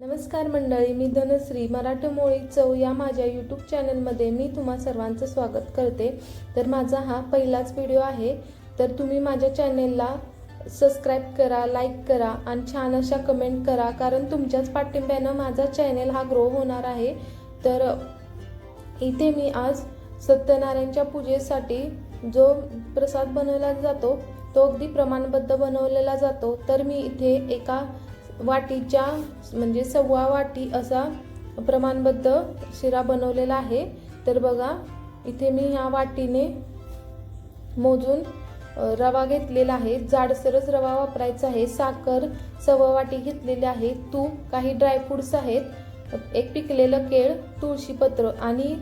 नमस्कार मंडळी, मी धनश्री मराठमोळी चव या माझ्या यूट्यूब चॅनलमध्ये मी तुम्हा सर्वांचं स्वागत करते। तर माझा हा पहिलाच व्हिडिओ आहे, तर तुम्ही माझ्या चॅनलला सबस्क्राइब करा, लाईक करा आणि छान अशा कमेंट करा, कारण तुमच्याच पाठिंब्यानं माझा चॅनल हा ग्रो होणार आहे। तर इथे मी आज सत्यनारायणच्या पूजेसाठी जो प्रसाद बनवला जातो तो अगदी प्रमाणबद्ध बनवलेला जातो। तर मी इथे एका वाटीच्या म्हणजे 1.25 वाटी असा प्रमाणबद्ध शिरा बनवलेला आहे। तर बघा, इथे मी ह्या वाटीने मोजून रवा घेतलेला आहे, जाडसरच रवा वापरायचा आहे। साखर 1.25 वाटी घेतलेली आहे, तूप, काही ड्रायफ्रुट्स आहेत, एक पिकलेलं केळ, तुळशीपत्र आणि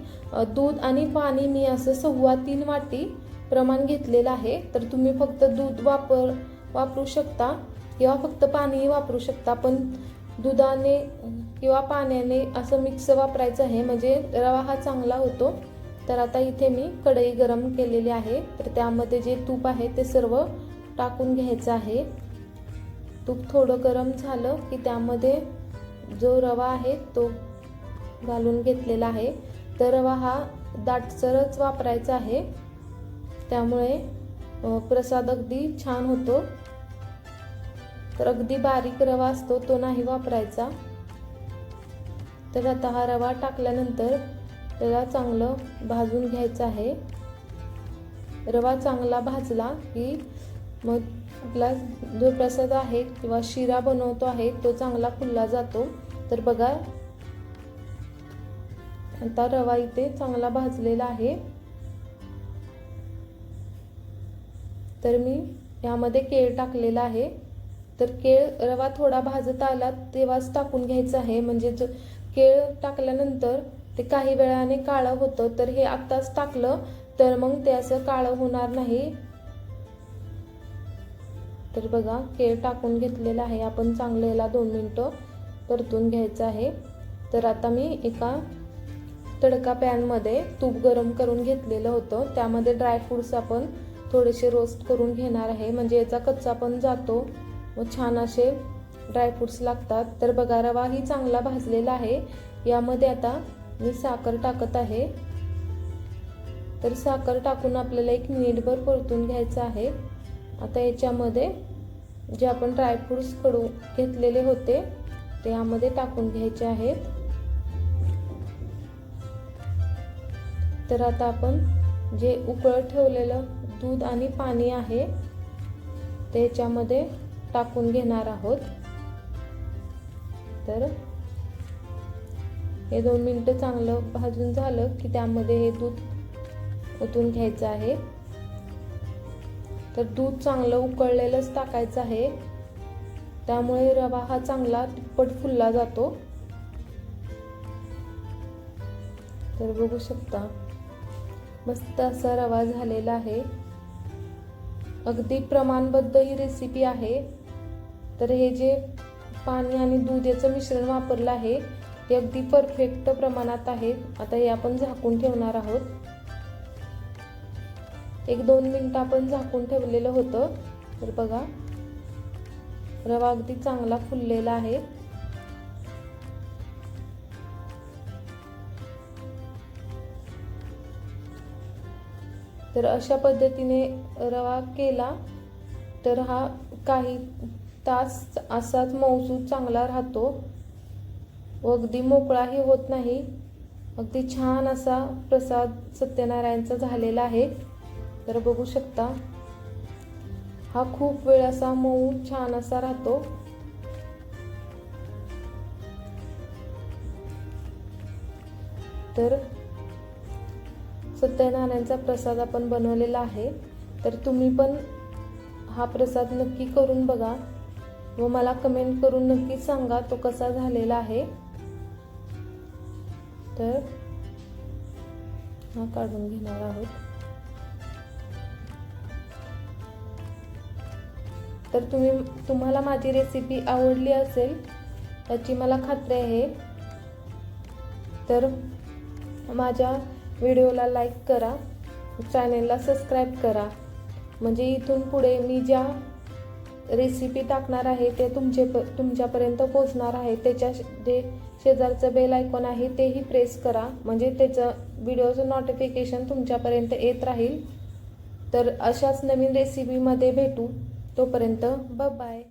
दूध आणि पाणी मी असं 3.25 वाटी प्रमाण घेतलेलं आहे। तर तुम्ही फक्त दूध वापरू शकता किंवा फक्त पाणीही वापरू शकता, पण दुधाने किंवा पाण्याने असं मिक्स वापरायचं आहे, म्हणजे रवा हा चांगला होतो। तर आता इथे मी कढई गरम केलेली आहे, तर त्यामध्ये जे तूप आहे ते सर्व टाकून घ्यायचं आहे। तूप थोडं गरम झालं की त्यामध्ये जो रवा आहे तो घालून घेतलेला आहे। तर रवा हा दाटसरच वापरायचा आहे, त्यामुळे प्रसाद अगदी छान होतो। तर अगदी बारीक रवा असतो तो नाही वापरायचा। तर आता हा रवा टाकल्यानंतर त्याला चांगलं भाजून घ्यायचं आहे। रवा चांगला भाजला की मग आपला जो प्रसाद आहे किंवा शिरा बनवतो आहे तो चांगला फुलला जातो। तर बघा, आता रवा इथे चांगला भाजलेला आहे। तर मी यामध्ये केळ टाकलेला आहे। तर केळ रवा थोडा भाजत आला तेव्हाच टाकून घ्यायचं आहे, म्हणजे केळ टाकल्यानंतर ते काही वेळाने काळं होतं, तर हे आत्ताच टाकलं तर मग ते असं काळं होणार नाही। तर बघा, केळ टाकून घेतलेलं आहे आपण, चांगलं याला 2 मिनिटं परतून घ्यायचं आहे। तर आता मी एका तडका पॅनमध्ये तूप गरम करून घेतलेलं होतं, त्यामध्ये ड्रायफ्रुट्स आपण थोडेसे रोस्ट करून घेणार आहे, म्हणजे याचा कच्चा पण जातो व छान असे ड्रायफ्रुट्स लागतात। तर बघा, रवा ही चांगला भाजलेला आहे। यामध्ये आता मी साखर टाकत आहे। तर साखर टाकून आपल्याला 1 मिनिटभर परतून घ्यायचं आहे। आता याच्यामध्ये जे आपण ड्रायफ्रुट्स कडून घेतलेले होते ते यामध्ये टाकून घ्यायचे आहेत। तर आता आपण जे उकळत ठेवलेलं दूध आणि पाणी आहे ते याच्यामध्ये टाकून घेणार आहोत। तर हे 2 मिनिटं चांगलं भाजून झालं की त्यामध्ये हे दूध ओतून घ्यायचं आहे। तर दूध चांगलं उकळलेलंच टाकायचं आहे, त्यामुळे रवा हा चांगला तिप्पट फुलला जातो। तर बघू शकता, मस्त असा रवा झालेला आहे। अगदी प्रमाणबद्ध ही रेसिपी आहे। तर हे जे पाणी आणि दूध याचं मिश्रण वापरलं आहे ते अगदी परफेक्ट प्रमाणात आहे। आता हे आपण झाकून ठेवणार आहोत। 1-2 मिनिटं आपण झाकून ठेवलेलं होतं। तर बघा, रवा अगदी चांगला फुललेला आहे। तर अशा पद्धतीने रवा केला तर हा काही तास असाच मऊसूत चांगला राहतो व अगदी मोकळाही होत नाही। अगदी छान असा प्रसाद सत्यनारायणचा झालेला आहे। तर बघू शकता, हा खूप वेळ असा मऊ छान असा राहतो। तर सत्यनारायणचा प्रसाद आपण बनवलेला आहे। तर तुम्ही पण हा प्रसाद नक्की करून बघा व मला कमेंट करून नक्की सांगा तो कसा झालेला आहे। तर हा काढून घेणार आहोत। तर तुम्हाला माझी रेसिपी आवडली असेल याची मला खात्री आहे। तर माझ्या व्हिडिओला लाईक करा, चॅनलला सबस्क्राइब करा, म्हणजे इथून पुढे मी ज्या रेसिपी टाकणार आहे ते तुमच्यापर्यंत पोहोचणार आहे. त्याच्या जे शेजारचं बेल आयकॉन आहे तेही प्रेस करा, म्हणजे त्याचं व्हिडिओचं नोटिफिकेशन तुमच्यापर्यंत येत राहील. तर अशाच नवीन रेसिपीमध्ये भेटू. तोपर्यंत बाय.